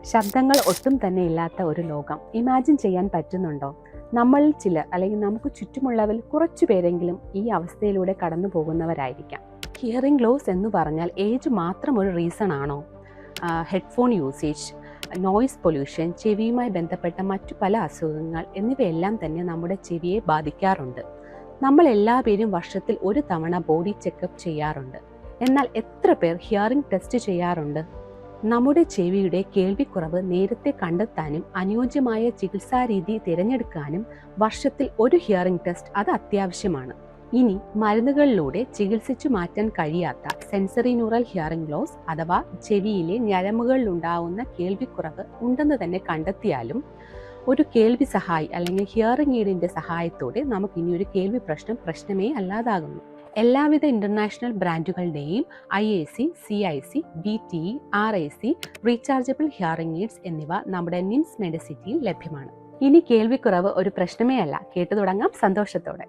ശബ്ദങ്ങൾ ഒട്ടും തന്നെ ഇല്ലാത്ത ഒരു ലോകം ഇമാജിൻ ചെയ്യാൻ പറ്റുന്നുണ്ടോ? നമ്മളിൽ ചിലർ അല്ലെങ്കിൽ നമുക്ക് ചുറ്റുമുള്ളവരിൽ കുറച്ചു പേരെങ്കിലും ഈ അവസ്ഥയിലൂടെ കടന്നു പോകുന്നവരായിരിക്കാം. ഹിയറിംഗ് ലോസ് എന്ന് പറഞ്ഞാൽ ഏജ് മാത്രം ഒരു റീസൺ ആണോ? ഹെഡ്ഫോൺ യൂസേജ്, നോയിസ് പൊല്യൂഷൻ, ചെവിയുമായി ബന്ധപ്പെട്ട മറ്റു പല അസുഖങ്ങൾ എന്നിവയെല്ലാം തന്നെ നമ്മുടെ ചെവിയെ ബാധിക്കാറുണ്ട്. നമ്മൾ എല്ലാവരും വർഷത്തിൽ ഒരു തവണ ബോഡി ചെക്കപ്പ് ചെയ്യാറുണ്ട്. എന്നാൽ എത്ര പേർ ഹിയറിംഗ് ടെസ്റ്റ് ചെയ്യാറുണ്ട്? നമ്മുടെ ചെവിയുടെ കേൾവിക്കുറവ് നേരത്തെ കണ്ടെത്താനും അനുയോജ്യമായ ചികിത്സാരീതി തിരഞ്ഞെടുക്കാനും വർഷത്തിൽ ഒരു ഹിയറിംഗ് ടെസ്റ്റ് അത് അത്യാവശ്യമാണ്. ഇനി മരുന്നുകളിലൂടെ ചികിത്സിച്ചു മാറ്റാൻ കഴിയാത്ത സെൻസറി ന്യൂറൽ ഹിയറിംഗ് ലോസ് അഥവാ ചെവിയിലെ ഞരമ്പുകളിലുണ്ടാവുന്ന കേൾവിക്കുറവ് ഉണ്ടെന്ന് തന്നെ കണ്ടെത്തിയാലും ഒരു കേൾവി സഹായി അല്ലെങ്കിൽ ഹിയറിംഗ് എയ്ഡിന്റെ സഹായത്തോടെ നമുക്ക് ഇനി ഒരു കേൾവി പ്രശ്നമേ അല്ലാതാകുന്നു. എല്ലാവിധ ഇന്റർനാഷണൽ ബ്രാൻഡുകളുടെയും IAC, CIC, BTE, RIC rechargeable hearing aids എന്നിവ നമ്മുടെ നിംസ് മെഡിസിറ്റിയിൽ ലഭ്യമാണ്. ഇനി കേൾവിക്കുറവ് ഒരു പ്രശ്നമേ അല്ല. കേട്ടു തുടങ്ങാം സന്തോഷത്തോടെ.